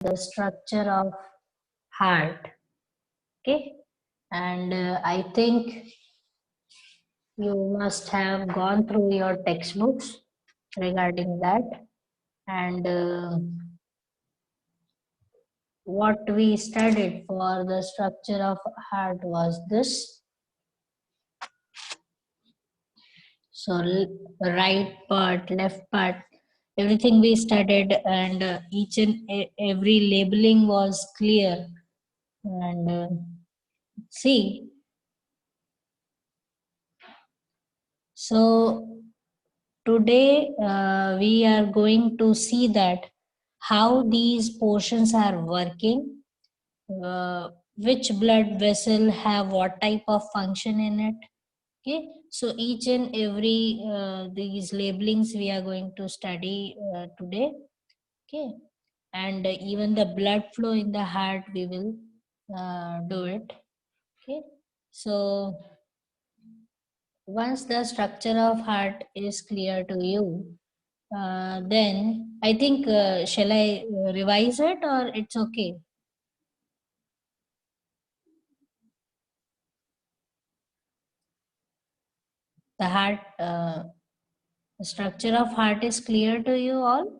the structure of heart. Okay, and I think you must have gone through your textbooks regarding that, and what we studied for the structure of heart was this. So right part, left part, everything we studied, and each and every labeling was clear. And see, so today we are going to see that how these portions are working, which blood vessel have what type of function in it. Okay, so each and every these labelings we are going to study today. Okay, and even the blood flow in the heart we will do it. Okay, so once the structure of heart is clear to you, then I think shall I revise it or it's okay? The heart the structure of heart is clear to you all?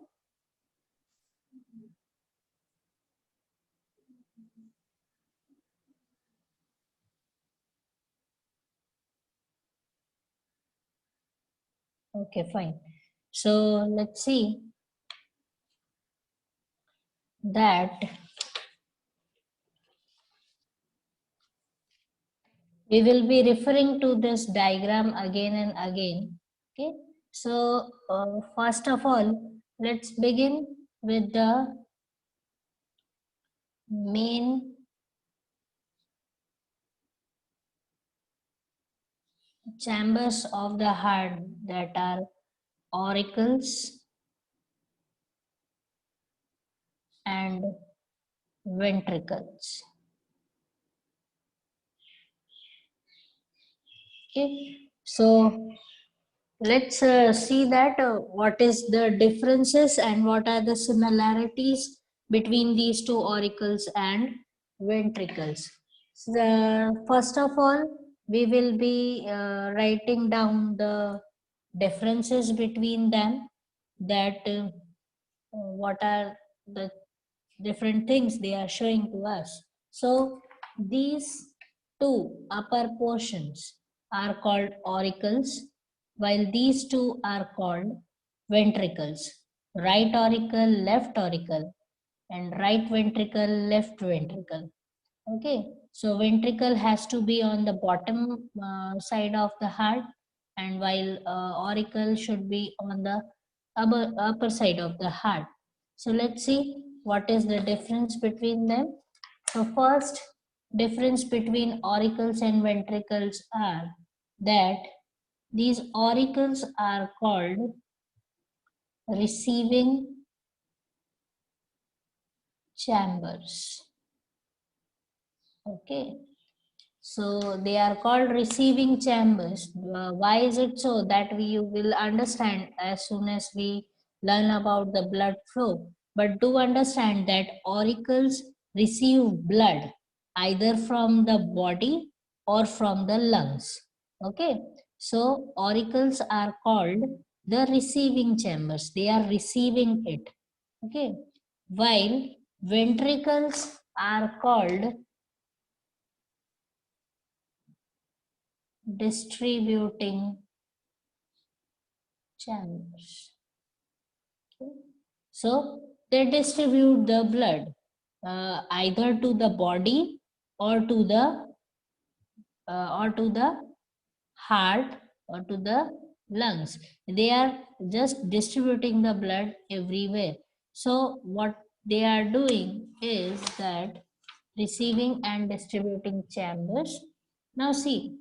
Okay, fine. So let's see that we will be referring to this diagram again and again. Okay, so first of all, let's begin with the main chambers of the heart, that are auricles and ventricles. Okay, so let's see that what is the differences and what are the similarities between these two auricles and ventricles. So first of all, we will be writing down the differences between them, that what are the different things they are showing to us. So these two upper portions are called auricles, while these two are called ventricles. Right auricle, left auricle, and right ventricle, left ventricle. Okay, so ventricle has to be on the bottom side of the heart, and while auricle should be on the upper side of the heart. So let's see what is the difference between them. So first difference between auricles and ventricles are that these auricles are called receiving chambers. Okay, so they are called receiving chambers. Why is it so? That we will understand as soon as we learn about the blood flow. But do understand that auricles receive blood either from the body or from the lungs. Okay, so auricles are called the receiving chambers. They are receiving it. Okay, while ventricles are called distributing chambers. Okay. So they distribute the blood either to the body or to the heart or to the lungs. They are just distributing the blood everywhere. So what they are doing is that receiving and distributing chambers. Now see,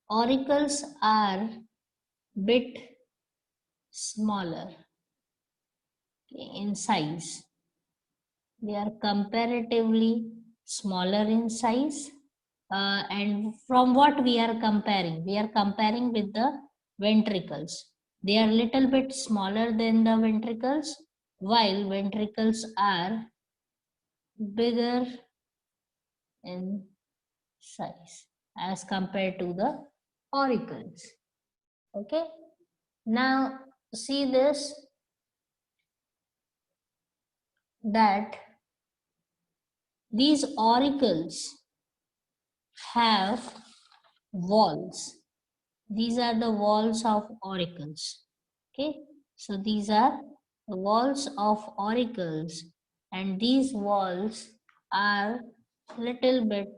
auricles are bit smaller in size. They are comparatively smaller in size. And from what we are comparing? We are comparing with the ventricles. They are little bit smaller than the ventricles, while ventricles are bigger in size as compared to the auricles. Okay, now see this, that these auricles have walls. These are the walls of auricles. Okay, so these are the walls of auricles, and these walls are little bit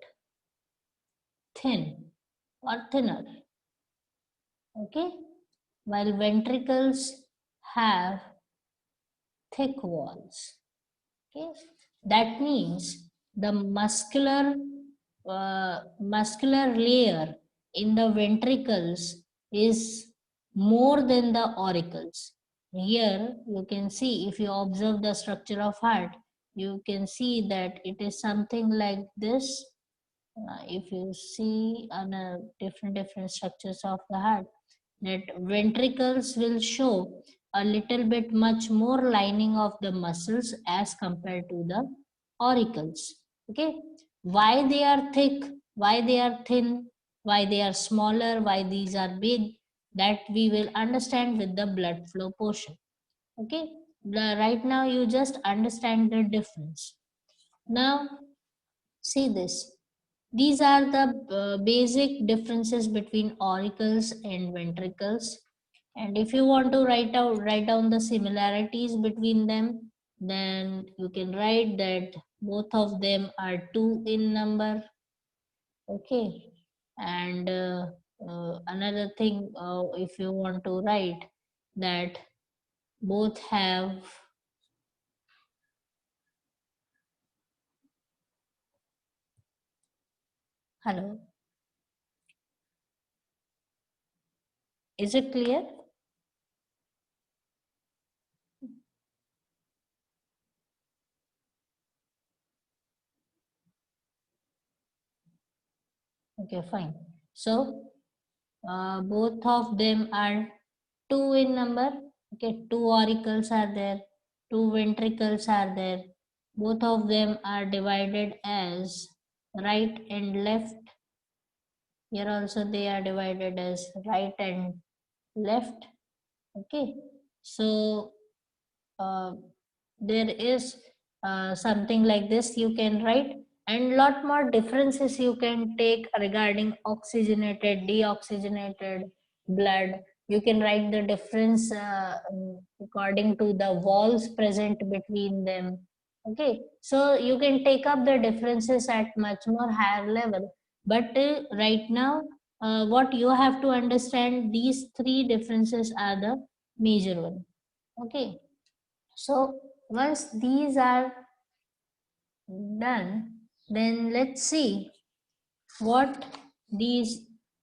thin or thinner. Okay, while ventricles have thick walls. Okay, that means the muscular layer in the ventricles is more than the auricles. Here you can see, if you observe the structure of heart, you can see that it is something like this. If you see on a different structures of the heart, that ventricles will show a little bit much more lining of the muscles as compared to the auricles. Okay, why they are thick, why they are thin, why they are smaller, why these are big, that we will understand with the blood flow portion. Okay, right now you just understand the difference. Now see this, these are the basic differences between auricles and ventricles. And if you want to write down the similarities between them, then you can write that both of them are 2 in number. Okay. And another thing, if you want to write that both have, hello, is it clear? Okay, fine. So both of them are 2 in number. Okay, 2 auricles are there, 2 ventricles are there. Both of them are divided as right and left. Here also they are divided as right and left. Okay, so uh, there is something like this you can write, and lot more differences you can take regarding oxygenated, deoxygenated blood. You can write the difference according to the walls present between them. Okay, so you can take up the differences at much more higher level, but right now what you have to understand, these three differences are the major one. Okay, so once these are done, then let's see what these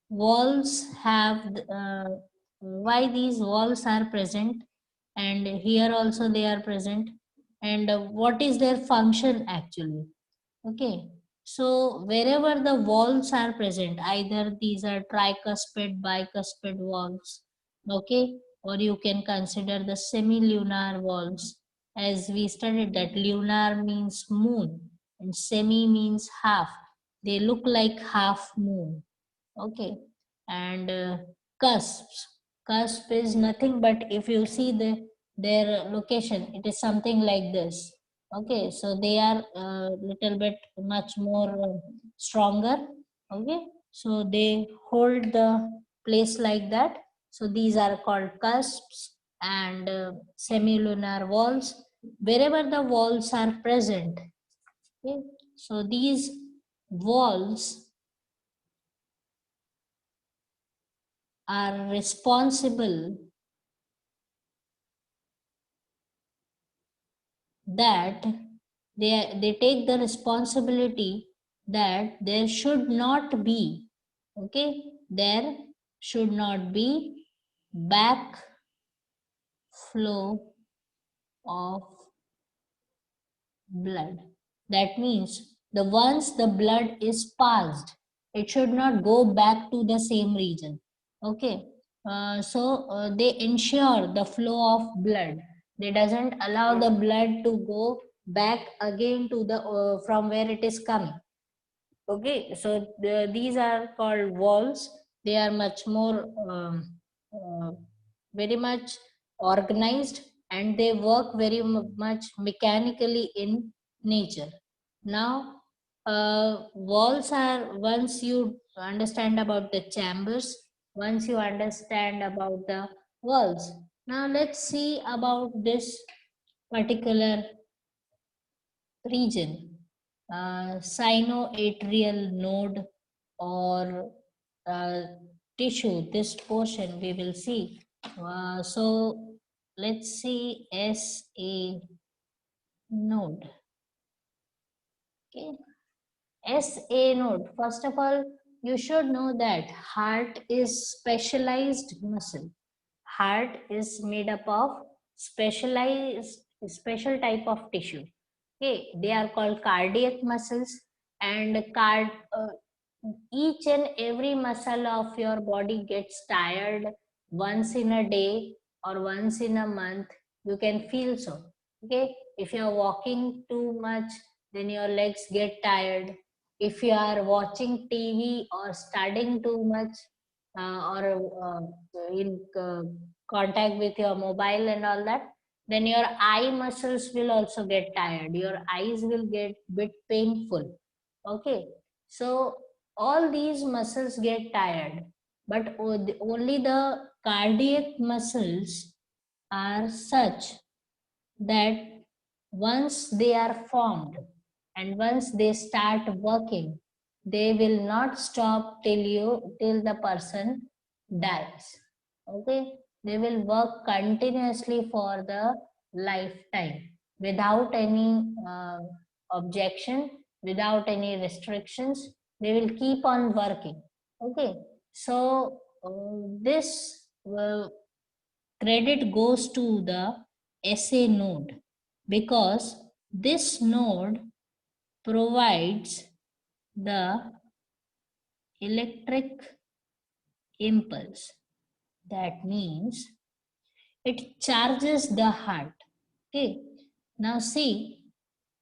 walls have, why these walls are present, and here also they are present, and what is their function actually. Okay, so wherever the walls are present, either these are tricuspid, bicuspid walls, okay, or you can consider the semilunar walls, as we studied that lunar means moon and semi means half. They look like half moon. Okay, and cusps. Cusp is nothing but, if you see their location, it is something like this. Okay, so they are a little bit much more stronger. Okay, so they hold the place like that. So these are called cusps and semilunar walls. Wherever the walls are present, okay, so these walls are responsible that they take the responsibility that there should not be, okay, there should not be back flow of blood. That means the once the blood is passed, it should not go back to the same region. Okay, so they ensure the flow of blood. They doesn't allow the blood to go back again to the from where it is coming. Okay, so these are called valves. They are much more uh, very much organized, and they work very much mechanically in nature. Now, walls are, once you understand about the chambers, once you understand about the walls. Now let's see about this particular region, sinoatrial node or tissue. This portion we will see. So let's see SA node. Okay, SA node. First of all, you should know that heart is specialized muscle. Heart is made up of special type of tissue. Okay, they are called cardiac muscles, and each and every muscle of your body gets tired once in a day or once in a month. You can feel so. Okay, if you are walking too much, then your legs get tired. If you are watching TV or studying too much, or in contact with your mobile and all that, then your eye muscles will also get tired. Your eyes will get bit painful. Okay, so all these muscles get tired, but only the cardiac muscles are such that once they are formed and once they start working, they will not stop till the person dies. Okay, they will work continuously for the lifetime without any objection, without any restrictions. They will keep on working. Okay, so this credit goes to the SA node, because this node provides the electric impulse. That means it charges the heart. Okay, now see,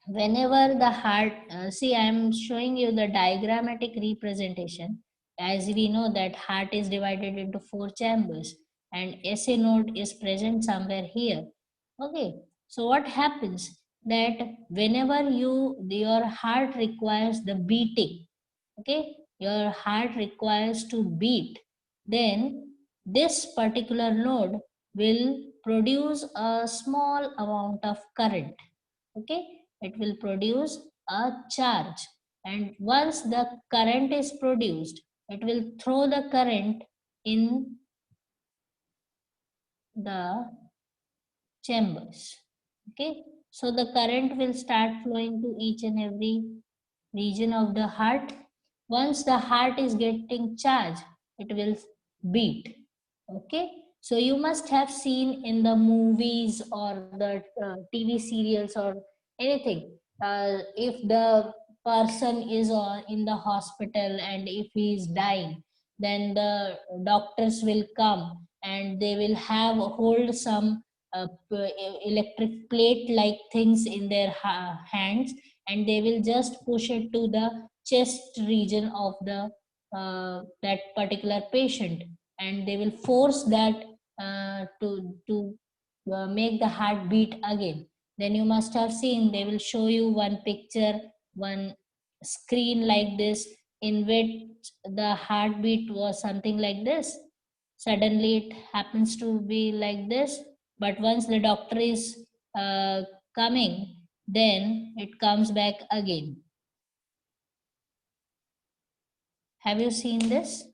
whenever the heart, see, I am showing you the diagrammatic representation. As we know that heart is divided into 4 chambers, and SA node is present somewhere here. Okay, so what happens that whenever your heart requires the beating, okay, your heart requires to beat, then this particular node will produce a small amount of current. Okay, it will produce a charge, and once the current is produced, it will throw the current in the chambers. Okay, so the current will start flowing to each and every region of the heart. Once the heart is getting charged, it will beat. Okay, so you must have seen in the movies or the TV serials or anything, if the person is in the hospital and if he is dying, then the doctors will come and they will have hold some electric plate like things in their hands, and they will just push it to the chest region of the that particular patient, and they will force that to make the heart beat again. Then you must have seen, they will show you one picture, one screen like this, in which the heartbeat was something like this. Suddenly it happens to be like this, but once the doctor is coming, then it comes back again. Have you seen this?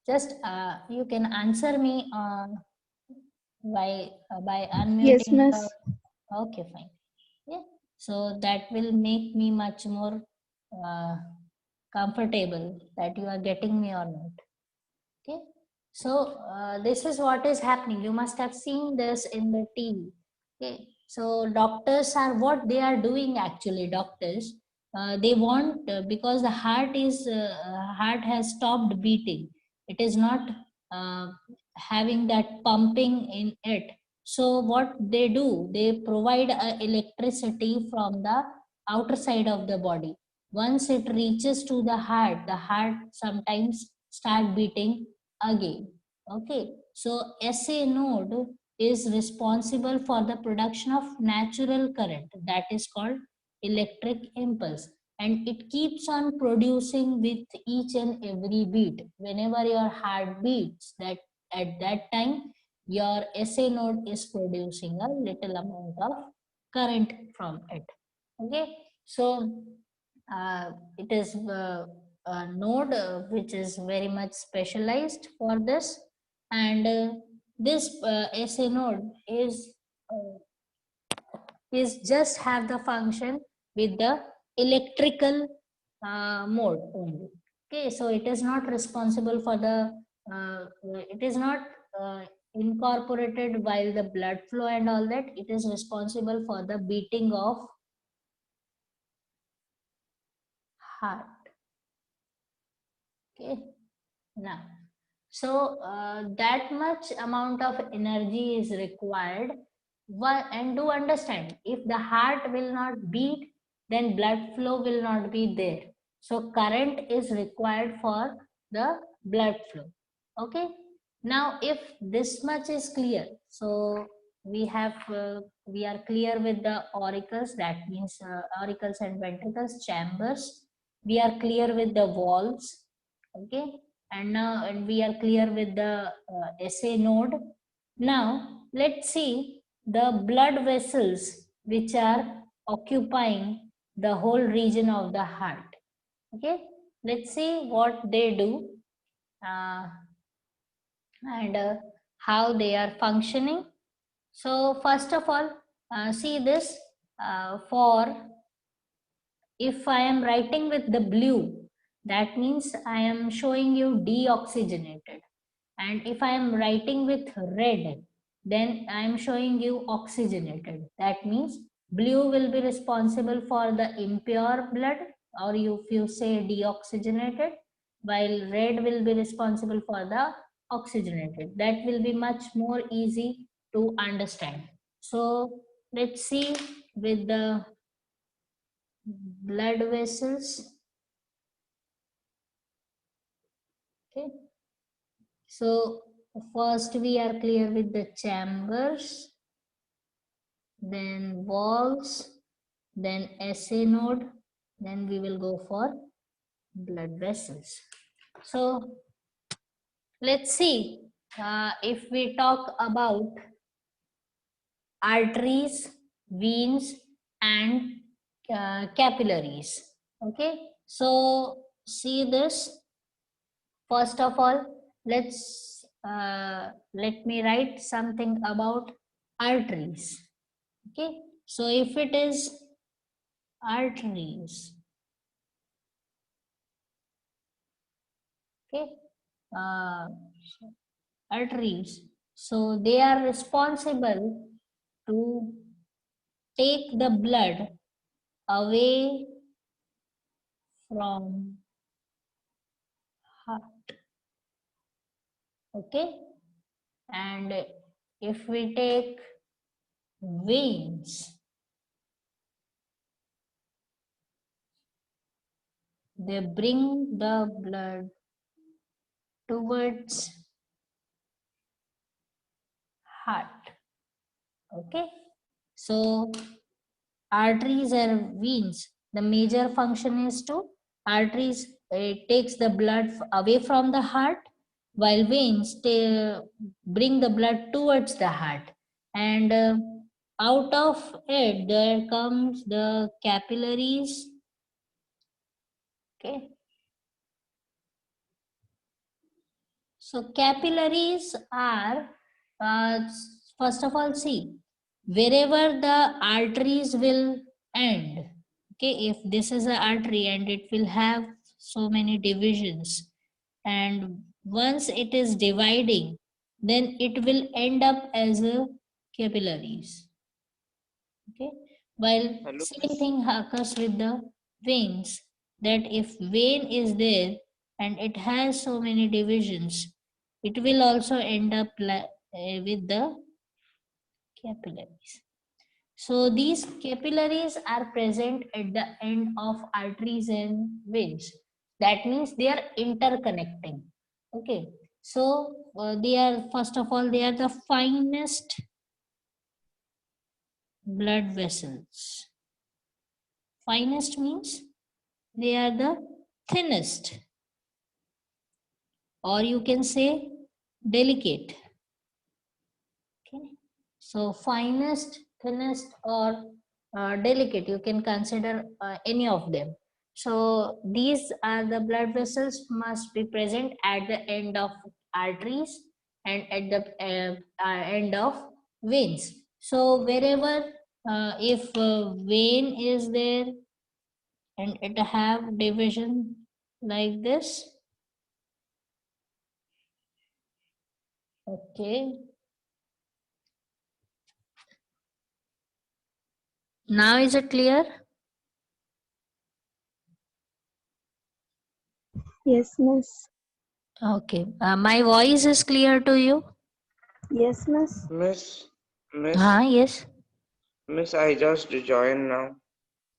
Just you can answer me by Yes, unmuting the. miss. Okay, fine. Yeah. So that will make me much more uh, comfortable that you are getting me or not. Okay. So this is what is happening. You must have seen this in the TV. Okay. So doctors are, what they are doing actually. Doctors, they want, because the heart has stopped beating. It is not having that pumping in it. So what they do, they provide electricity from the outer side of the body. Once it reaches to the heart sometimes start beating again. Okay, so SA node is responsible for the production of natural current, that is called electric impulse, and it keeps on producing with each and every beat. Whenever your heart beats, that at that time your SA node is producing a little amount of current from it. Okay, so it is a node which is very much specialized for this, and this SA node is just have the function with the electrical mode only. Okay, so it is not responsible for the it is not incorporated while the blood flow and all that. It is responsible for the beating of heart. Okay, now so that much amount of energy is required. And do understand, if the heart will not beat, then blood flow will not be there. So current is required for the blood flow. Okay, now if this much is clear, so we are clear with the auricles, that means auricles and ventricles, chambers. We are clear with the valves. Okay, and now and we are clear with the SA node. Now let's see the blood vessels which are occupying the whole region of the heart. Okay, let's see what they do and how they are functioning. So first of all, see this for if I am writing with the blue, that means I am showing you deoxygenated. And if I am writing with red, then I am showing you oxygenated. That means blue will be responsible for the impure blood, or if you say deoxygenated, while red will be responsible for the oxygenated. That will be much more easy to understand. So let's see with the blood vessels. Okay, so first we are clear with the chambers, then valves, then SA node, then we will go for blood vessels. So let's see if we talk about arteries, veins, and capillaries. Okay, so see this. First of all, let me write something about arteries. Okay, so if it is arteries, okay, uh, arteries, so they are responsible to take the blood away from heart. Okay, and if we take veins, they bring the blood towards heart. Okay, so arteries and veins, the major function is to arteries, it takes the blood away from the heart, while veins bring the blood towards the heart, and out of it there comes the capillaries. Okay, so capillaries are first of all, see, wherever the arteries will end. Okay, if this is an artery and it will have so many divisions, and once it is dividing, then it will end up as a capillaries. Okay, while Hello. same thing occurs with the veins, that if vein is there and it has so many divisions, it will also end up with the capillaries. So these capillaries are present at the end of arteries and veins. That means they are interconnecting. Okay. So they are, first of all, they are the finest blood vessels. Finest means they are the thinnest, or you can say delicate. Okay. So finest, thinnest, or delicate, you can consider any of them. So these are the blood vessels must be present at the end of arteries and at the end of veins. So wherever if vein is there and it have division like this, okay. Now is it clear? Yes, miss. Okay. My voice is clear to you? Yes, miss. Yes. Miss, I just joined now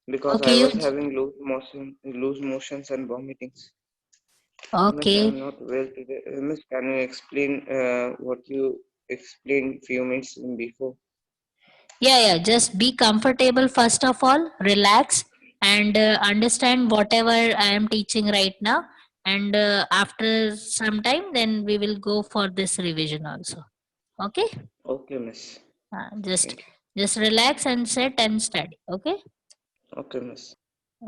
because I Okay, was having loose motions and vomitings. Miss, okay. I'm not well today. Miss, can you explain what you explained few minutes before? Yeah. Just be comfortable first of all, relax and understand whatever I am teaching right now. And after some time, then we will go for this revision also. Okay. Okay, Miss. Uh, just Thank you. just relax and sit and study. Okay. Okay, Miss.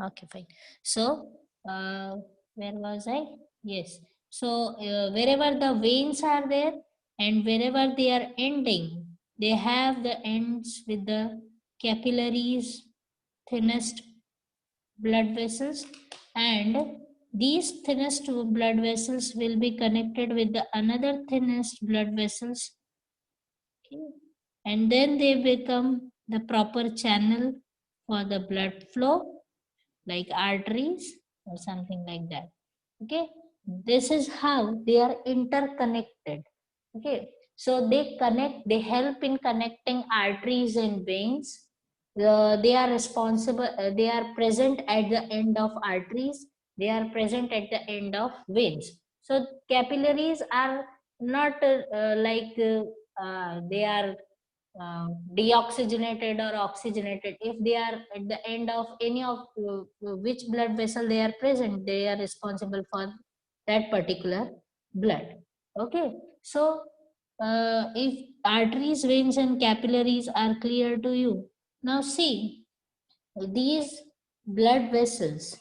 Okay, fine. So, where was I? Yes. So, wherever the veins are there and wherever they are ending, they have the ends with the capillaries, thinnest blood vessels, and these thinnest blood vessels will be connected with the another thinnest blood vessels. Okay. And then they become the proper channel for the blood flow like arteries or something like that. Okay, this is how they are interconnected. Okay, so they help in connecting arteries and veins. They are responsible, they are present at the end of arteries, they are present at the end of veins. So capillaries are not they are deoxygenated or oxygenated. If they are at the end of any of which blood vessel they are present, they are responsible for that particular blood. Okay, so if arteries, veins and capillaries are clear to you, now see these blood vessels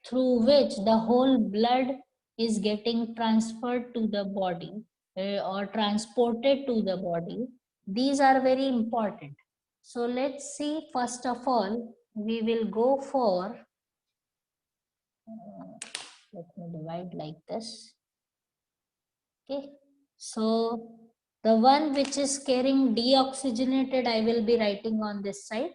through which the whole blood is getting transferred to the body or transported to the body, these are very important. So let's see, first of all we will go for let me divide like this. Okay, so the one which is carrying deoxygenated I will be writing on this side.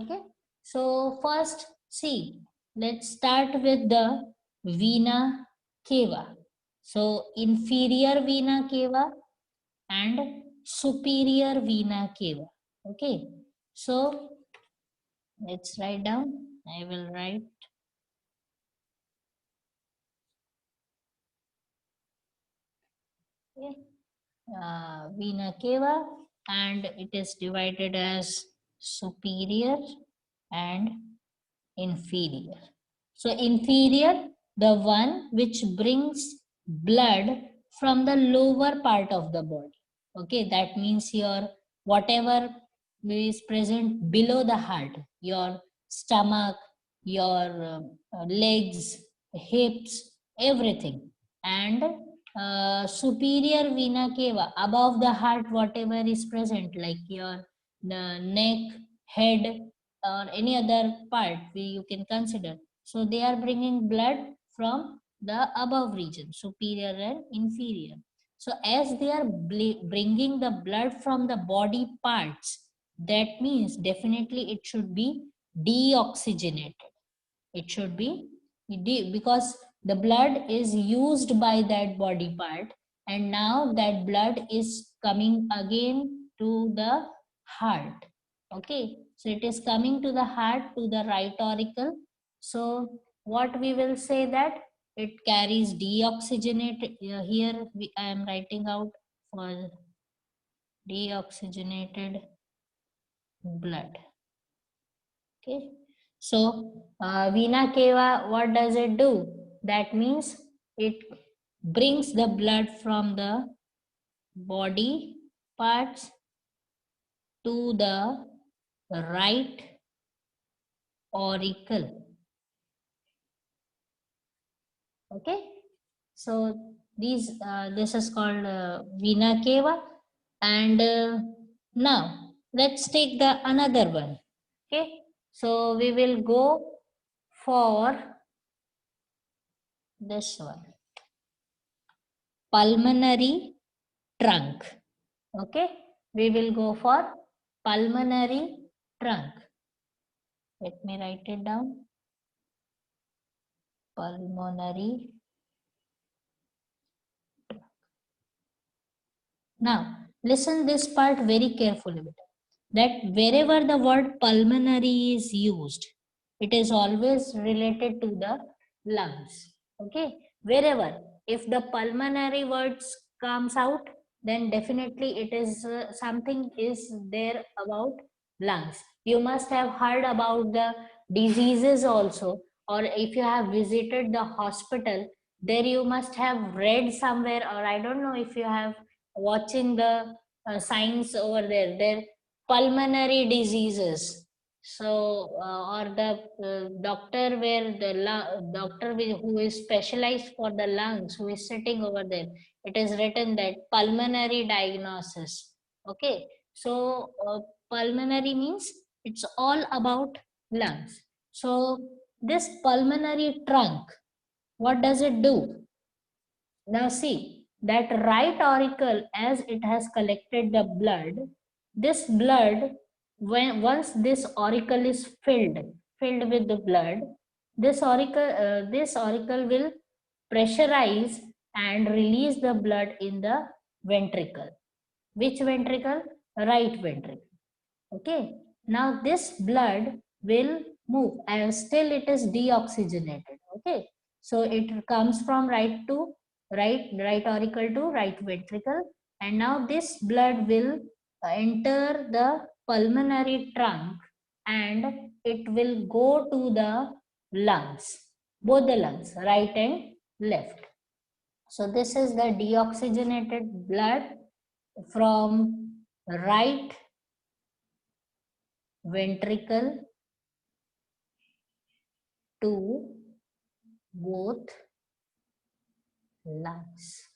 Okay, so first see, let's start with the vena cava. So inferior vena cava and superior vena cava. Okay, so let's write down. I will write okay. Vena cava, and it is divided as superior and inferior. So inferior, the one which brings blood from the lower part of the body. Okay, that means your whatever is present below the heart, your stomach, your legs, hips, everything. And superior vena cava, above the heart, whatever is present like your neck, head, or any other part you can consider. So they are bringing blood from the above region, superior and inferior. So as they are bringing the blood from the body parts, that means definitely it should be deoxygenated. It should be because the blood is used by that body part, and now that blood is coming again to the heart. Okay, so it is coming to the heart, to the right auricle. So what we will say that it carries deoxygenated, here I am writing out for deoxygenated blood. Okay, so vena cava, what does it do? That means it brings the blood from the body parts to the right auricle. Okay, so this is called vena cava, and now let's take the another one. Okay, so we will go for this one, pulmonary trunk. Okay, we will go for pulmonary trunk. Let me write it down. Pulmonary. Now, listen this part very carefully. That wherever the word pulmonary is used, it is always related to the lungs. Okay, wherever, if the pulmonary words comes out, then definitely it is something is there about lungs. You must have heard about the diseases also, or if you have visited the hospital, there you must have read somewhere, or I don't know if you have watching the signs over there pulmonary diseases. So or the doctor where the doctor who is specialized for the lungs, who is sitting over there, it is written that pulmonary diagnosis. Okay, so pulmonary means it's all about lungs. So this pulmonary trunk, what does it do? Now see, that right auricle, as it has collected the blood, this blood, once this auricle is filled with the blood, this auricle will pressurize and release the blood in the ventricle. Which ventricle? Right ventricle. Okay. Now this blood will move, and still it is deoxygenated. Okay. So it comes from right auricle to right ventricle, and now this blood will enter the pulmonary trunk, and it will go to the lungs, both the lungs, right and left. So this is the deoxygenated blood from right ventricle to both lungs.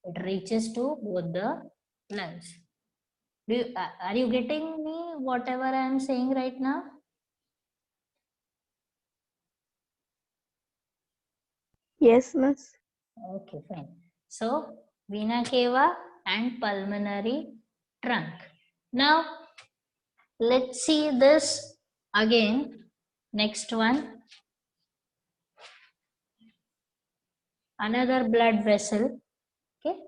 It reaches to both the lungs. Are you getting me whatever I am saying right now? Yes, miss. Okay, fine. So, vena cava and pulmonary trunk. Now, let's see this again. Next one. Another blood vessel. Okay.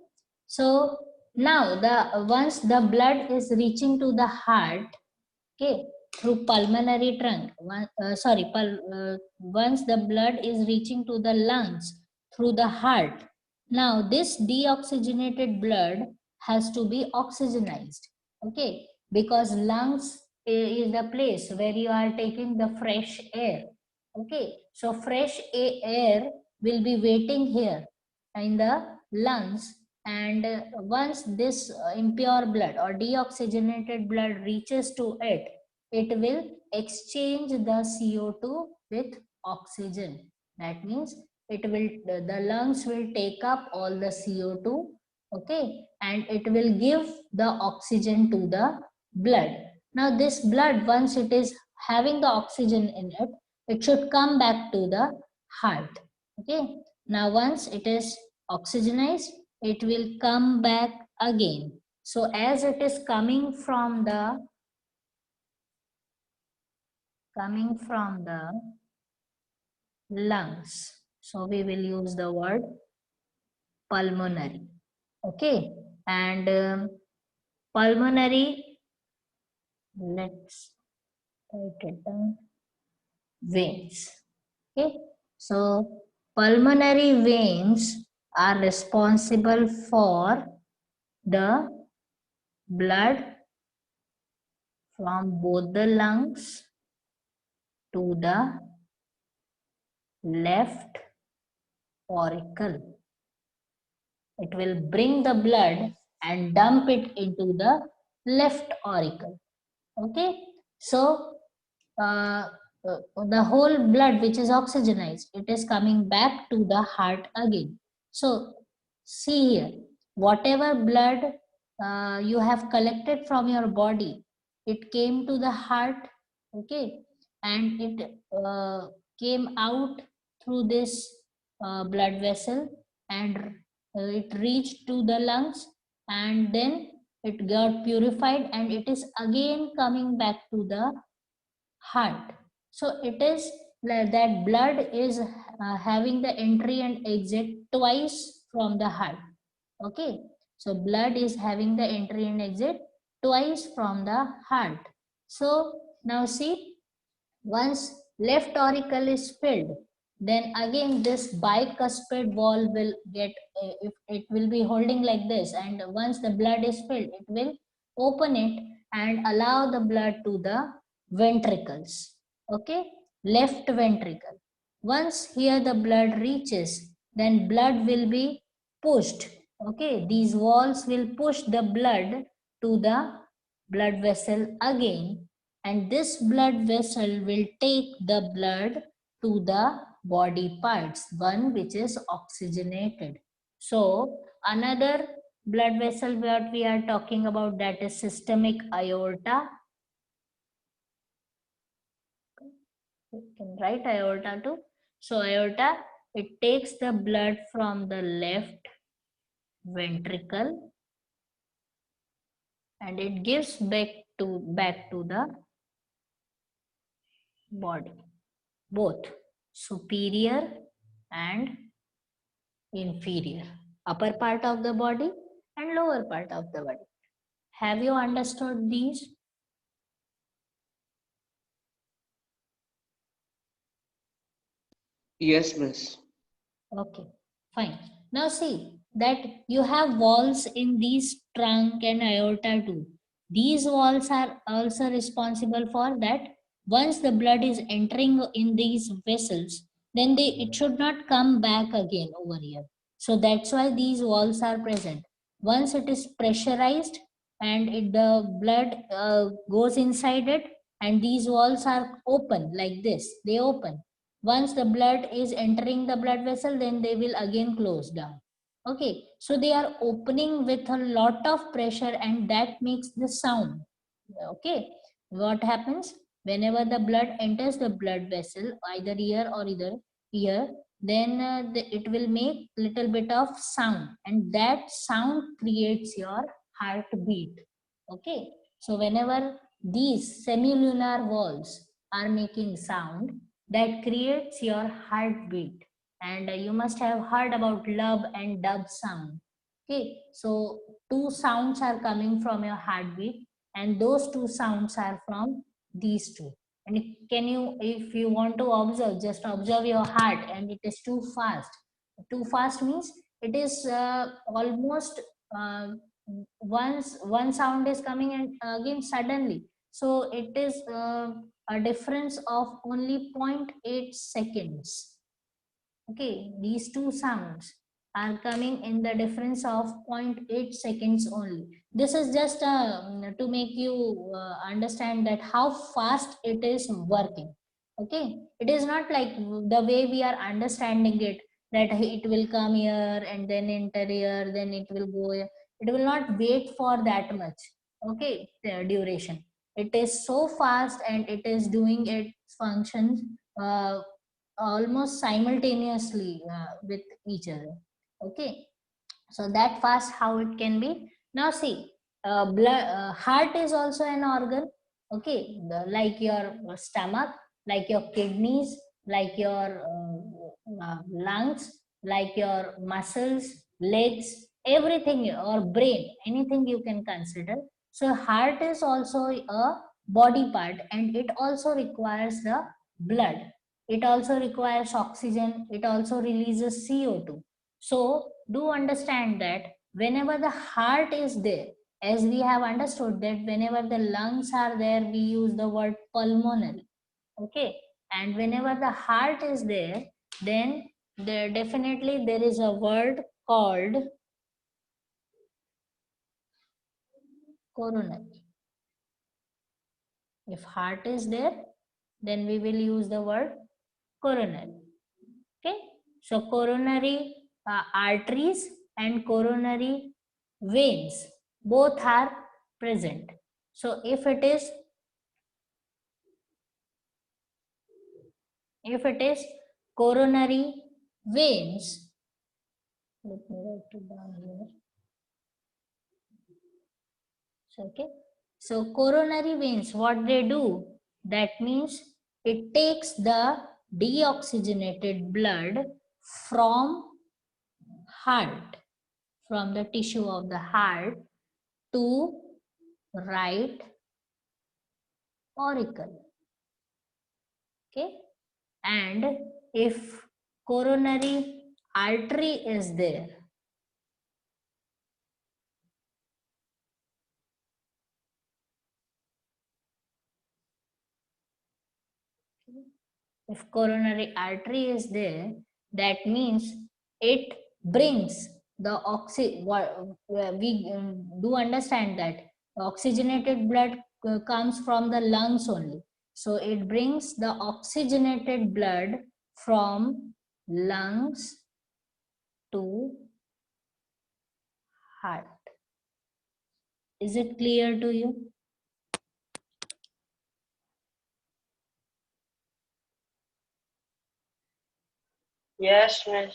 So, now once the blood is reaching to the heart, okay, through pulmonary trunk, once the blood is reaching to the lungs through the heart, now this deoxygenated blood has to be oxygenized. Okay, because lungs is the place where you are taking the fresh air. Okay, so fresh air will be waiting here in the lungs, and once this impure blood or deoxygenated blood reaches to it, it will exchange the CO2 with oxygen. That means the lungs will take up all the CO2, okay, and it will give the oxygen to the blood. Now this blood, once it is having the oxygen in it, it should come back to the heart. Okay, now once it is oxygenized, it will come back again. So as it is coming from the lungs, so we will use the word pulmonary. Okay, and pulmonary, let's write it down, veins. Okay, so pulmonary veins are responsible for the blood from both the lungs to the left auricle. It will bring the blood and dump it into the left auricle. Okay, so uh, the whole blood which is oxygenized, it is coming back to the heart again. So see here, whatever blood you have collected from your body, it came to the heart. Okay, and it came out through this blood vessel, and it reached to the lungs, and then it got purified, and it is again coming back to the heart. So it is that blood is having the entry and exit twice from the heart. Okay, so blood is having the entry and exit twice from the heart. So now see, once left auricle is filled, then again this bicuspid wall will get, if it will be holding like this, and once the blood is filled, it will open it and allow the blood to the ventricles. Okay, left ventricle. Once here the blood reaches, then blood will be pushed. Okay, these walls will push the blood to the blood vessel again, and this blood vessel will take the blood to the body parts, one which is oxygenated. So another blood vessel what we are talking about, that is systemic aorta. You can write aorta too. So aorta, it takes the blood from the left ventricle and it gives back to the body, both superior and inferior, upper part of the body and lower part of the body. Have you understood these? Yes, miss. Okay, fine. Now see that you have walls in these trunk and aorta too. These walls are also responsible for that. Once the blood is entering in these vessels, then it should not come back again over here. So that's why these walls are present. Once it is pressurized and the blood goes inside it, and these walls are open like this, they open. Once the blood is entering the blood vessel, then they will again close down. Okay, so they are opening with a lot of pressure, and that makes the sound. Okay, what happens whenever the blood enters the blood vessel, either here or either here, then it will make little bit of sound, and that sound creates your heartbeat. Okay, so whenever these semilunar walls are making sound, that creates your heartbeat. And you must have heard about lub and dub sound. Okay, so two sounds are coming from your heartbeat, and those two sounds are from these two. And can you, if you want to observe, just observe your heart, and it is too fast. Too fast means it is almost uh, once one sound is coming and again suddenly. So it is a difference of only zero point 0.8 seconds. Okay, these two sounds are coming in the difference of 0.8 seconds only. This is just to make you understand that how fast it is working. Okay, it is not like the way we are understanding it, that it will come here and then enter here, then it will go here. It will not wait for that much. Okay, the duration. It is so fast and it is doing its functions almost simultaneously with each other. Okay, so that fast how it can be. Now see, heart is also an organ. Okay, like your stomach, like your kidneys, like your lungs, like your muscles, legs, everything, or brain, anything you can consider. So heart is also a body part, and it also requires the blood. It also requires oxygen. It also releases CO2. So do understand that whenever the heart is there, as we have understood that whenever the lungs are there, we use the word pulmonary. Okay, and whenever the heart is there, then there definitely there is a word called coronary. If heart is there, then we will use the word coronary. Okay, so coronary arteries and coronary veins both are present. So if it is coronary veins, let me write it down here. Okay, so coronary veins, what they do, that means it takes the deoxygenated blood from heart, from the tissue of the heart to right auricle. Okay, and if coronary artery is there, if coronary artery is there, that means it brings the we do understand that oxygenated blood comes from the lungs only. So it brings the oxygenated blood from lungs to heart. Is it clear to you? Yes, miss.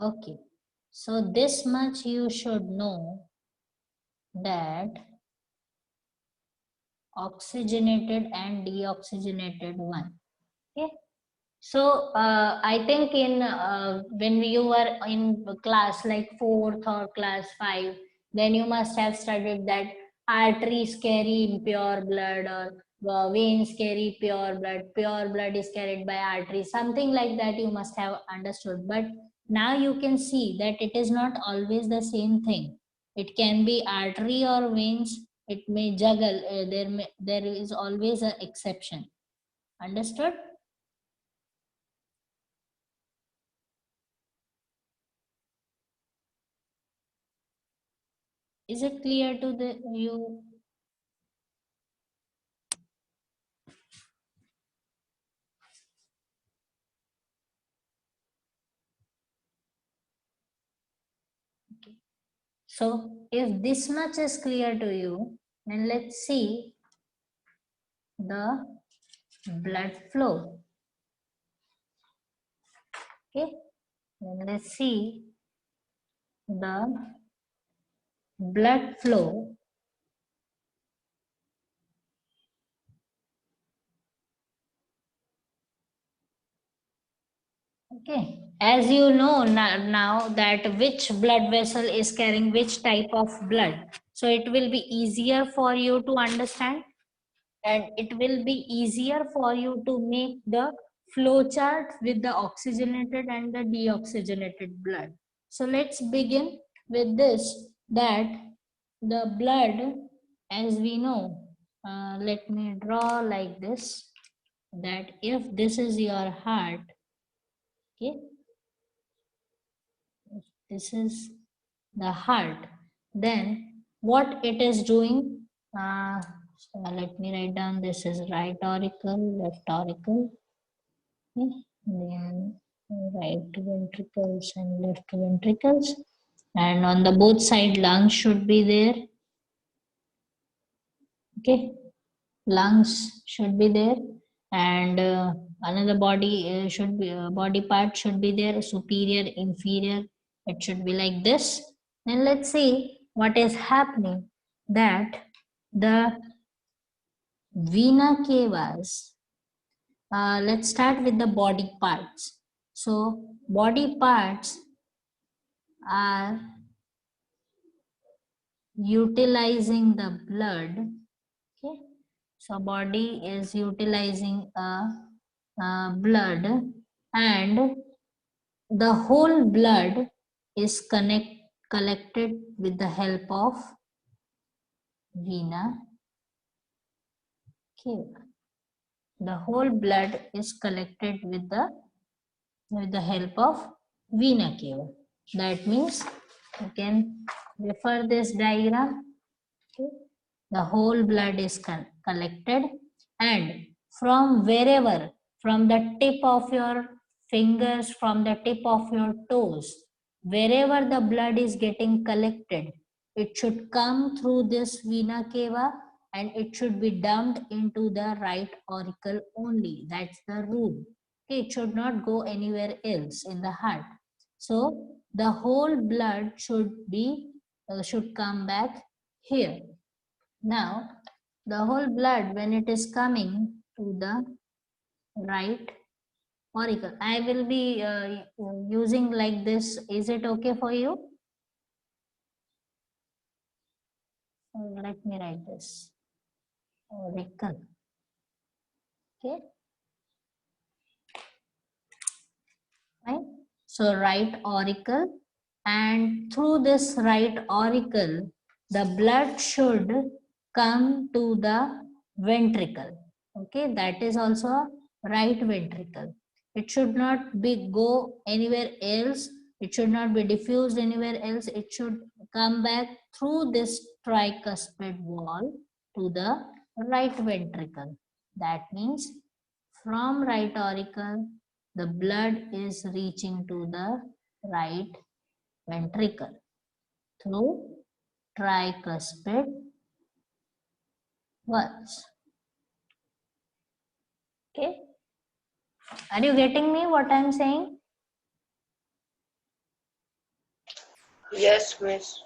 Okay, so this much you should know, that oxygenated and deoxygenated one. Okay, so I think in when you were in class like 4th or class 5, then you must have studied that arteries carry impure blood, or veins carry pure blood is carried by arteries, something like that you must have understood. But now you can see that it is not always the same thing. It can be artery or veins, it may juggle, there is always an exception. Understood? Is it clear to you? Okay. So if this much is clear to you, then let's see the blood flow. Okay. Then let's see the blood flow Okay, as you know now that which blood vessel is carrying which type of blood, so it will be easier for you to understand, and it will be easier for you to make the flow chart with the oxygenated and the deoxygenated blood. So let's begin with this, that the blood, as we know, let me draw like this, that if this is your heart, okay, if this is the heart, then what it is doing, so let me write down, this is right auricle, left auricle, okay, then right ventricles and left ventricles, and on the both side lungs should be there. Okay, lungs should be there, and another body should be body part should be there, superior, inferior, it should be like this. Then let's see what is happening, that the vena cavas, let's start with the body parts. So body parts are utilizing the blood. Okay, so body is utilizing blood, and the whole blood is collected with the help of vena cava. The whole blood is collected with the help of vena cava. That means you can refer this diagram. Okay. The whole blood is collected, and from wherever, from the tip of your fingers, from the tip of your toes, wherever the blood is getting collected, it should come through this vena cava and it should be dumped into the right auricle only. That's the rule. Okay, it should not go anywhere else in the heart. So the whole blood should come back here. Now, the whole blood, when it is coming to the right auricle, I will be using like this. Is it okay for you? Let me write this. Auricle. Okay. Right. So, right auricle, and through this right auricle, the blood should come to the ventricle. Okay, that is also right ventricle. It should not be go anywhere else. It should not be diffused anywhere else. It should come back through this tricuspid wall to the right ventricle. That means from right auricle, the blood is reaching to the right ventricle through tricuspid valves. Okay, are you getting me what I'm saying? Yes, Miss.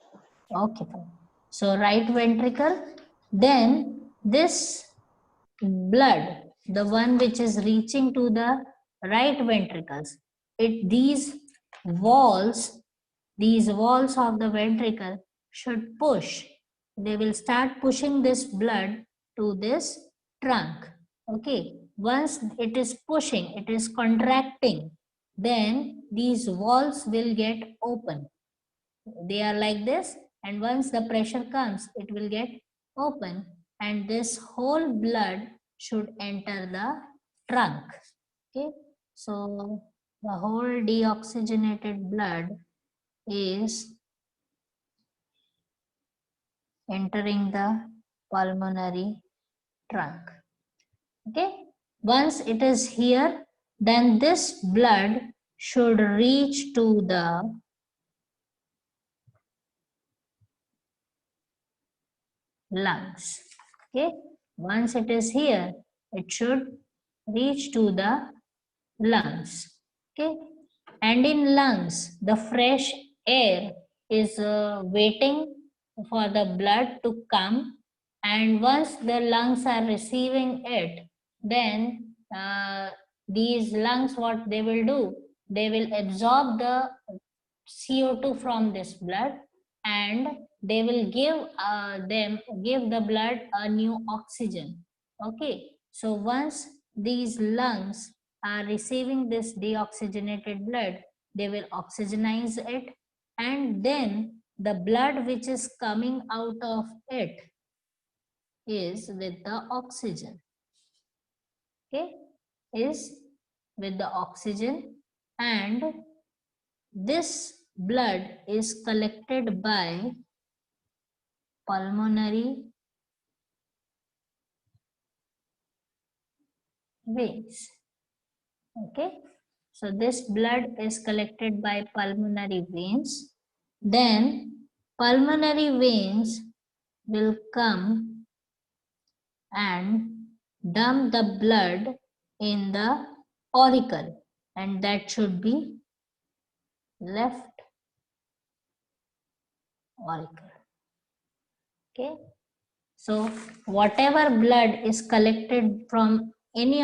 Okay, fine. So right ventricle, then this blood, the one which is reaching to the right ventricles, these walls of the ventricle should push. They will start pushing this blood to this trunk. Okay, once it is pushing, it is contracting, then these walls will get open. They are like this, and once the pressure comes, it will get open, and this whole blood should enter the trunk. Okay, so the whole deoxygenated blood is entering the pulmonary trunk. Okay, once it is here, then this blood should reach to the lungs. Okay, once it is here, it should reach to the lungs. Okay, and in lungs, the fresh air is waiting for the blood to come, and once the lungs are receiving it, then these lungs, what they will do, they will absorb the CO2 from this blood, and they will give the blood a new oxygen. Okay, so once these lungs are receiving this deoxygenated blood, they will oxygenize it, and then the blood which is coming out of it is with the oxygen. Okay, is with the oxygen, and this blood is collected by pulmonary veins. Okay, so this blood is collected by pulmonary veins. Then pulmonary veins will come and dump the blood in the auricle, and that should be left auricle. Okay, so whatever blood is collected from any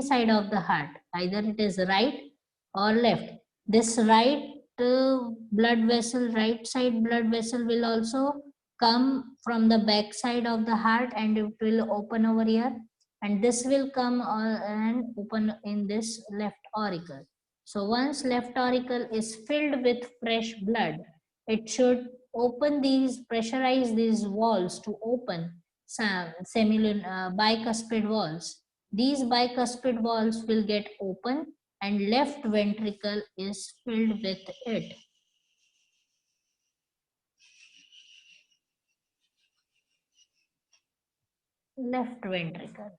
side of the heart, either it is right or left, this right blood vessel, right side blood vessel will also come from the back side of the heart and it will open over here, and this will come and open in this left auricle. So once left auricle is filled with fresh blood, it should open these, pressurize these walls to open some bicuspid walls. These bicuspid walls will get open and left ventricle is filled with it. Left ventricle.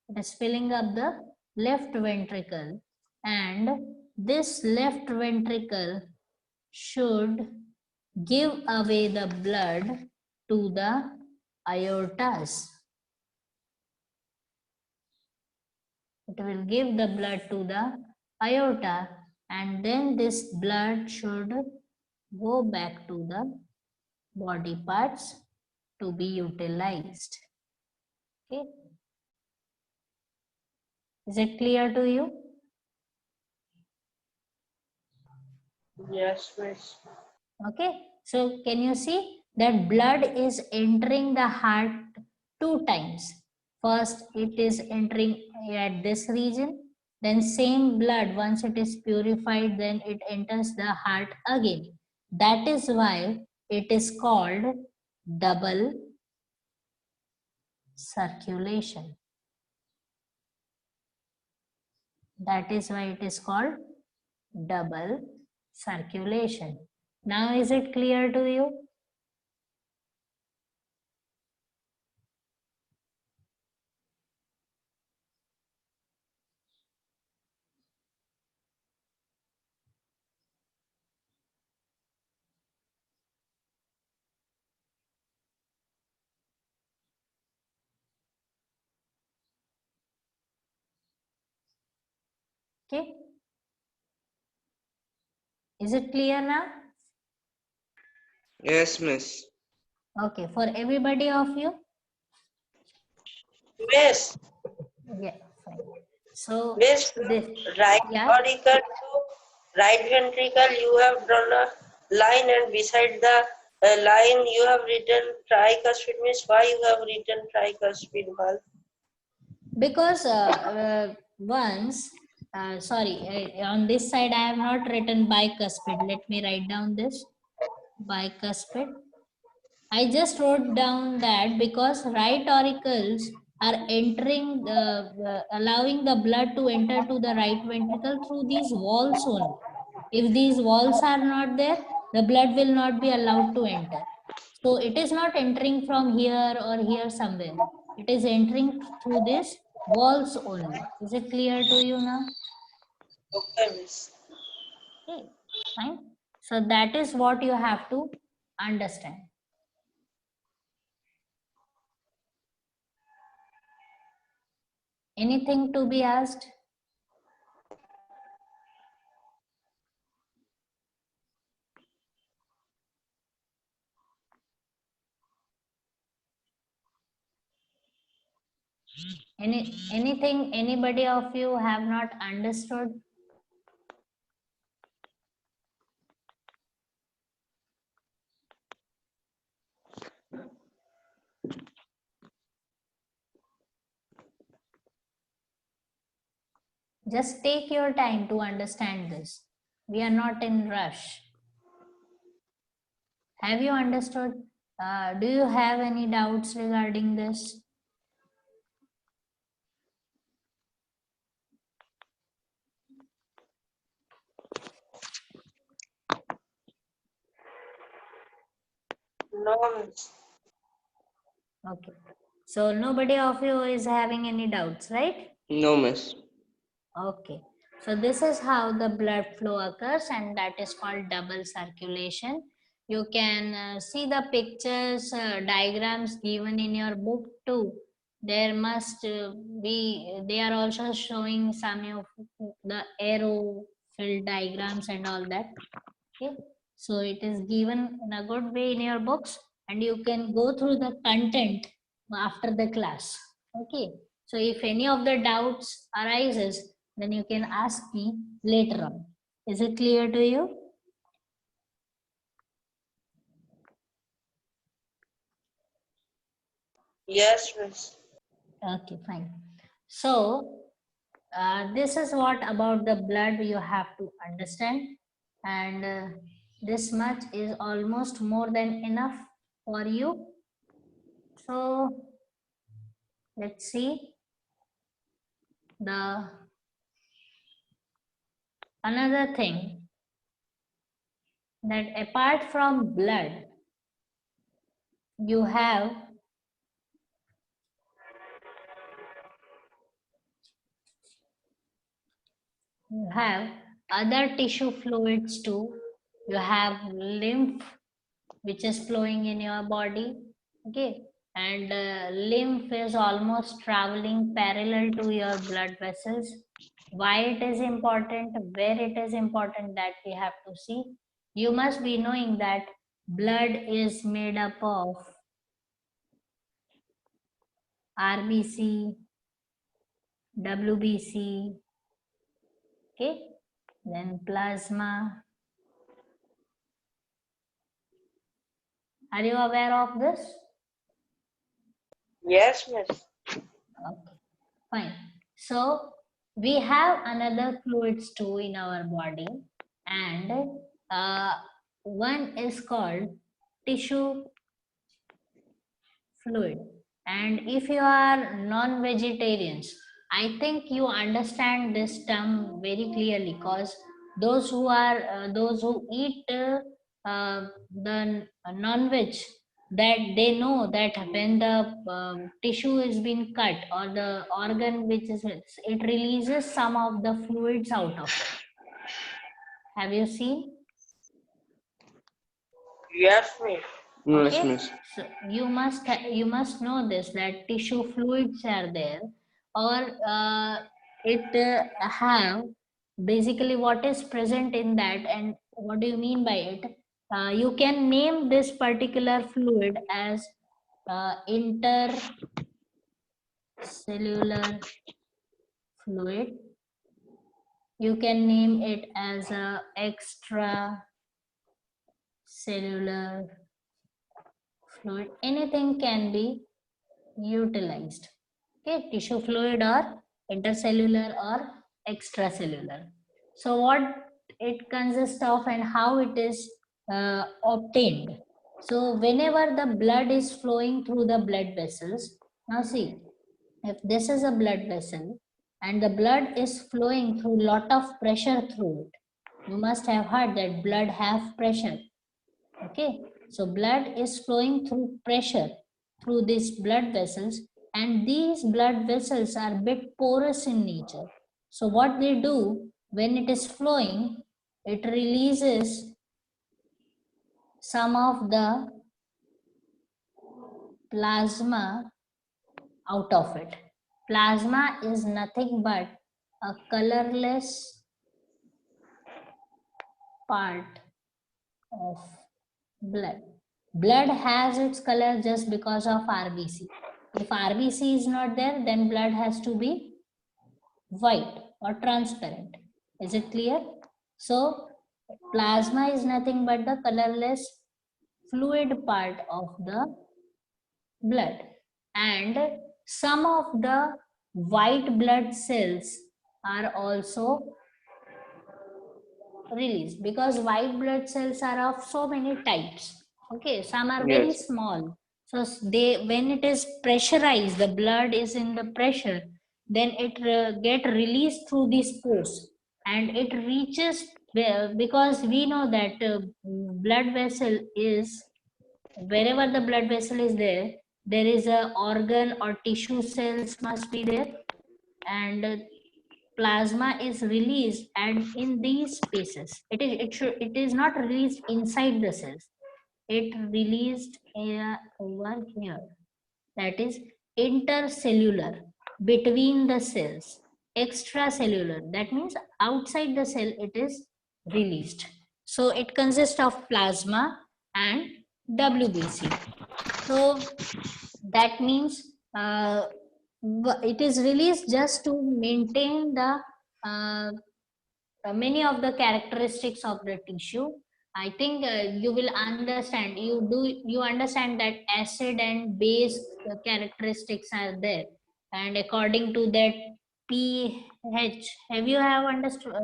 It is filling up the left ventricle, and this left ventricle should give away the blood to the aortas. It will give the blood to the aorta, and then this blood should go back to the body parts to be utilized. Okay. Is it clear to you? Yes, Miss. Okay. So can you see that blood is entering the heart 2 times? First, it is entering at this region. Then same blood, once it is purified, then it enters the heart again. That is why it is called double circulation. That is why it is called double circulation. Now is it clear to you? Okay. Is it clear now? Yes, miss. Okay, for everybody of you? Miss, Yeah, fine. So, Miss, this, right yeah, auricle to right ventricle, you have drawn a line, and beside the line, you have written tricuspid. Miss, why you have written tricuspid valve? because on this side I have not written bicuspid. Let me write down this bicuspid. I just wrote down that because right auricles are entering, allowing the blood to enter to the right ventricle through these walls only. If these walls are not there, the blood will not be allowed to enter. So it is not entering from here or here somewhere. It is entering through these walls only. Is it clear to you now? Okay, Miss. Okay, fine. So that is what you have to understand. Anything to be asked? Anything anybody of you have not understood? Just take your time to understand this. We are not in rush. Have you understood? Do you have any doubts regarding this? No, Miss. Okay. So nobody of you is having any doubts, right? No, miss. Okay. So this is how the blood flow occurs, and that is called double circulation. You can see the pictures, diagrams given in your book too. There must be, they are also showing some of the arrow filled diagrams and all that. Okay. So it is given in a good way in your books, and you can go through the content after the class. Okay. So if any of the doubts arises, then you can ask me later on. Is it clear to you? Yes, miss. Okay, fine. So, this is what about the blood you have to understand, and this much is almost more than enough for you. So, let's see the another thing, that apart from blood, you have other tissue fluids too. You have lymph, which is flowing in your body. Okay, and lymph is almost traveling parallel to your blood vessels. Why it is important, where it is important, that we have to see. You must be knowing that blood is made up of RBC, WBC, okay, then plasma. Are you aware of this? Yes, miss. Okay, fine. So we have another fluids too in our body, and one is called tissue fluid. And if you are non-vegetarians, I think you understand this term very clearly, because those who eat the non-veg, that they know that when the tissue is being cut, or the organ which is, it releases some of the fluids out of it. Have you seen? Yes, miss. Yes, Okay, miss. so you must know this, that tissue fluids are there, or it have basically what is present in that, and what do you mean by it. You can name this particular fluid as intercellular fluid. You can name it as a extracellular fluid. Anything can be utilized. Okay, tissue fluid or intercellular or extracellular. So what it consists of and how it is obtained. So whenever the blood is flowing through the blood vessels, now see, if this is a blood vessel and the blood is flowing through lot of pressure through it, you must have heard that blood have pressure. Okay, so blood is flowing through pressure through these blood vessels, and these blood vessels are bit porous in nature. So what they do, when it is flowing, it releases some of the plasma out of it. Plasma is nothing but a colorless part of blood. Blood has its color just because of RBC. If RBC is not there, then blood has to be white or transparent. Is it clear? So plasma is nothing but the colorless fluid part of the blood, and some of the white blood cells are also released, because white blood cells are of so many types. Okay, some are very Yes. small, so they, when it is pressurized, the blood is in the pressure, then it get released through these pores, and it reaches because we know that blood vessel is, wherever the blood vessel is there, there is a organ or tissue cells must be there, and plasma is released, and in these spaces it is not released inside the cells, it released over here, that is intercellular, between the cells. Extracellular, that means outside the cell it is released. So it consists of plasma and WBC. So that means it is released just to maintain the many of the characteristics of the tissue. I think you will understand. You understand that acid and base characteristics are there, and according to that pH. Have you have understood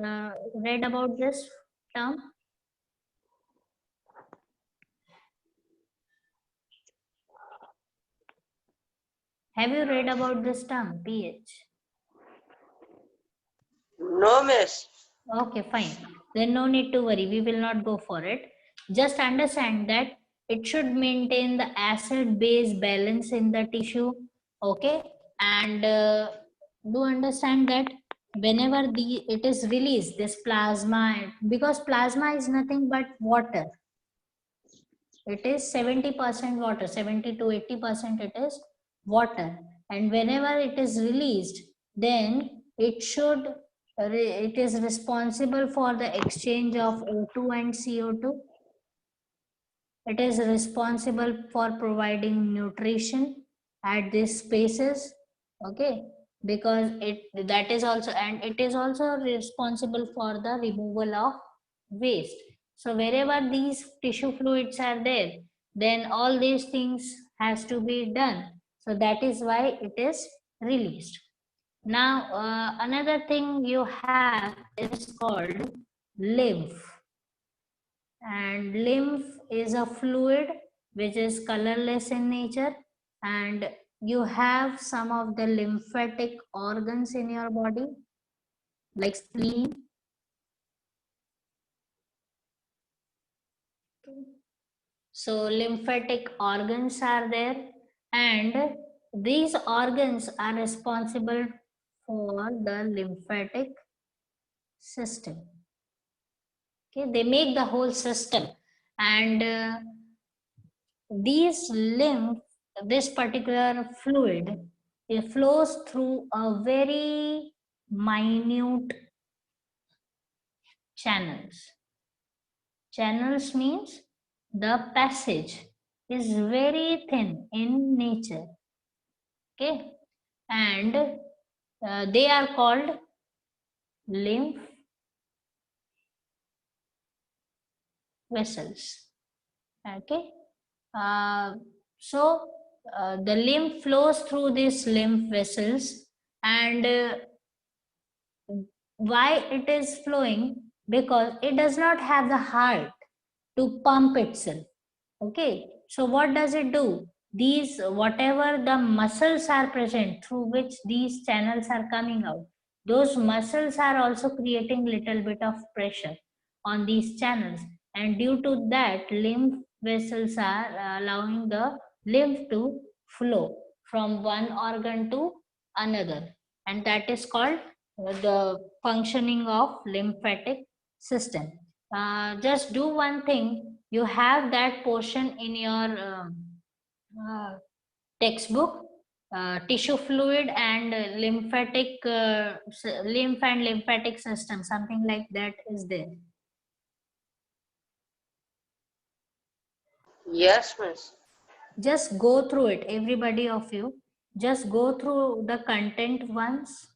read about this term? Have you read about this term pH? No, miss. Okay, fine. Then no need to worry. We will not go for it. Just understand that it should maintain the acid base balance in the tissue. Okay, and do understand that whenever it is released, this plasma, because plasma is nothing but water. It is 70% water, 70 to 80% it is water. And whenever it is released, then it is responsible for the exchange of O2 and CO2. It is responsible for providing nutrition at these spaces. Okay, because that is also, and it is also responsible for the removal of waste. So wherever these tissue fluids are there, then all these things has to be done. So that is why it is released. Now another thing you have is called lymph, and lymph is a fluid which is colorless in nature, and you have some of the lymphatic organs in your body like spleen. So lymphatic organs are there, and these organs are responsible for the lymphatic system. Okay, they make the whole system, and this particular fluid, it flows through a very minute channels. Channels means the passage is very thin in nature. Okay, and they are called lymph vessels. Okay, uh, so the lymph flows through these lymph vessels, and why it is flowing? Because it does not have the heart to pump itself. Okay, so what does it do? These, whatever the muscles are present through which these channels are coming out, those muscles are also creating little bit of pressure on these channels, and due to that lymph vessels are allowing the lymph to flow from one organ to another, and that is called the functioning of lymphatic system. Just do one thing. You have that portion in your uh, textbook, tissue fluid and lymph and lymphatic system, something like that is there. Yes, miss. Just go through it, everybody of you. Just go through the content once.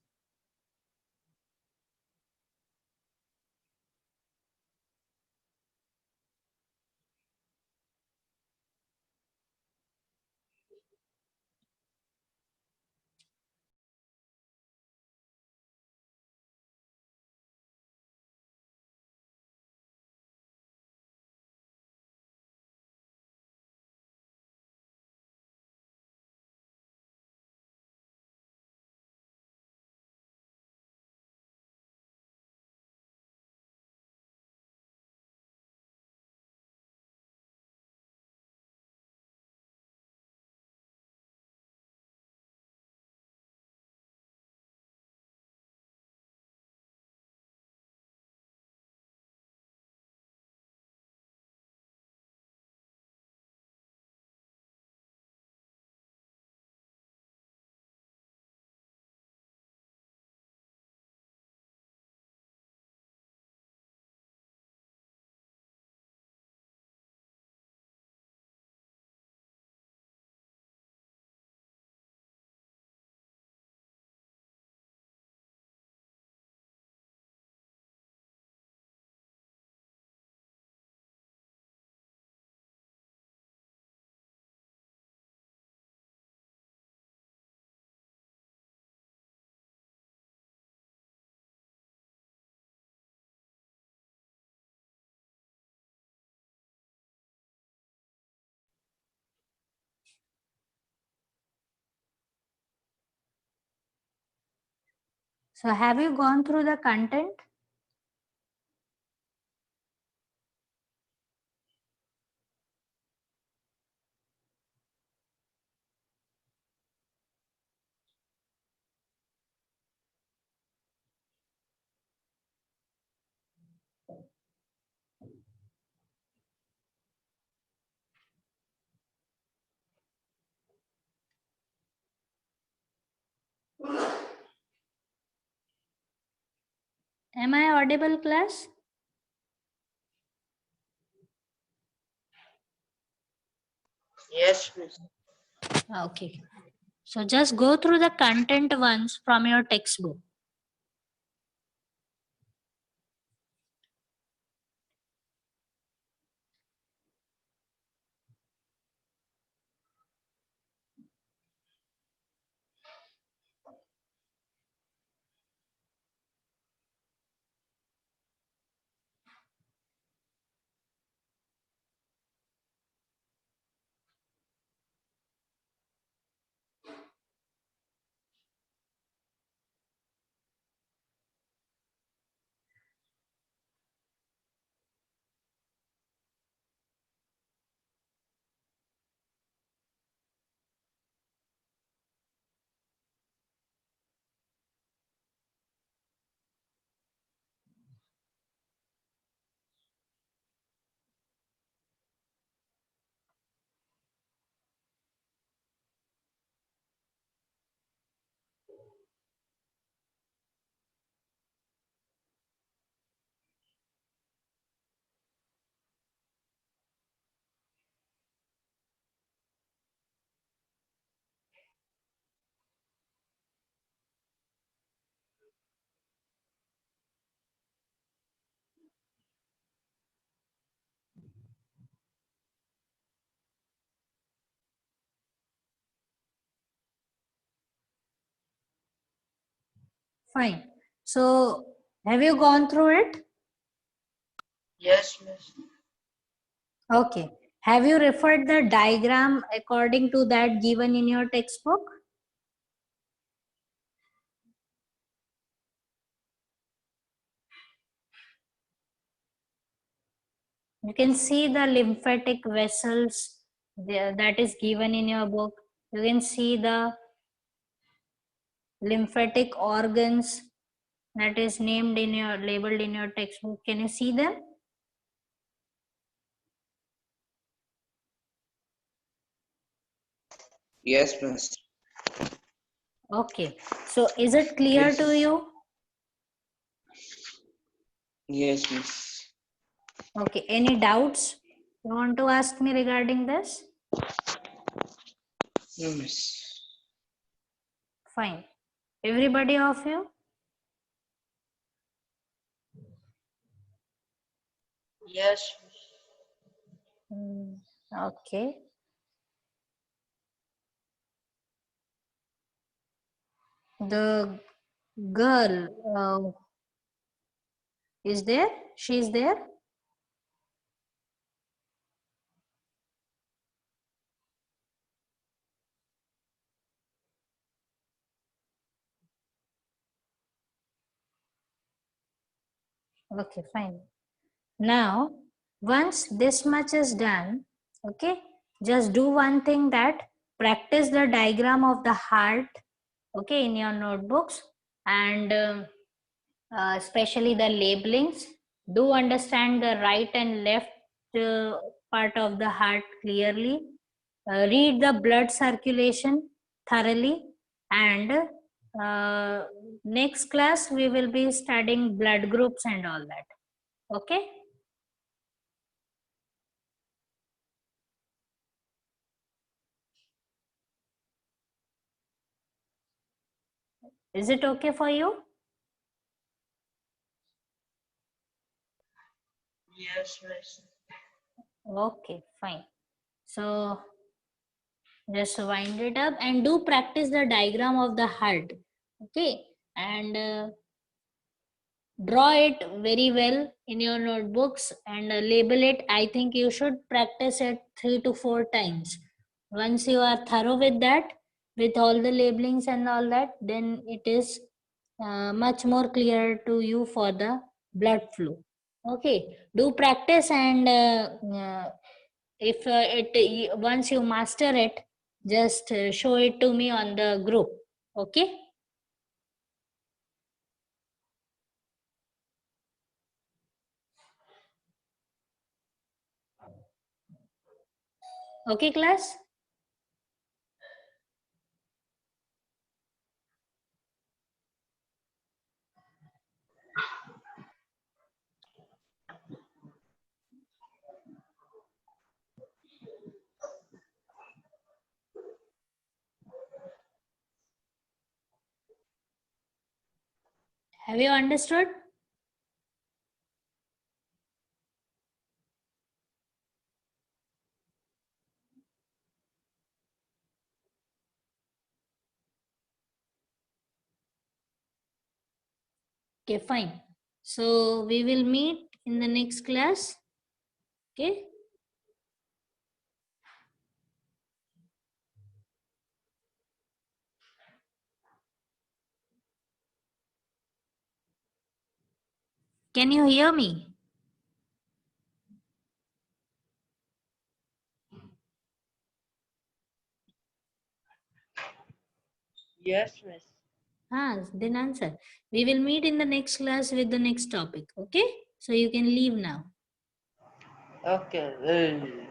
So have you gone through the content? Am I audible, class? Yes, miss. Okay. So just go through the content once from your textbook. Fine. So have you gone through it? Yes, miss. Okay. Have you referred the diagram according to that given in your textbook? You can see the lymphatic vessels there that is given in your book. You can see the lymphatic organs that is named in your labeled in your textbook. Can you see them? Yes, miss. Okay. So is it clear Yes. to you? Yes, miss. Okay. Any doubts you want to ask me regarding this? No, miss. Fine. Everybody of you? Yes, miss. Okay. The girl is there? She is there? Okay, fine. Now, once this much is done, okay, just do one thing, that practice the diagram of the heart, okay, in your notebooks, and especially the labelings. Do understand the right and left part of the heart clearly. Read the blood circulation thoroughly, and next class we will be studying blood groups and all that. Okay. Is it okay for you? Yes, miss. Okay, fine. So just wind it up and do practice the diagram of the heart. Okay, and draw it very well in your notebooks and label it. I think you should practice it 3 to 4 times. Once you are thorough with that, with all the labelings and all that, then it is much more clear to you for the blood flow. Okay, do practice, and if once you master it, just show it to me on the group. Okay. Okay, class. Have you understood? Okay, fine. So we will meet in the next class. Okay. Can you hear me? Yes, miss. Then answer. We will meet in the next class with the next topic. Okay. So you can leave now. Okay.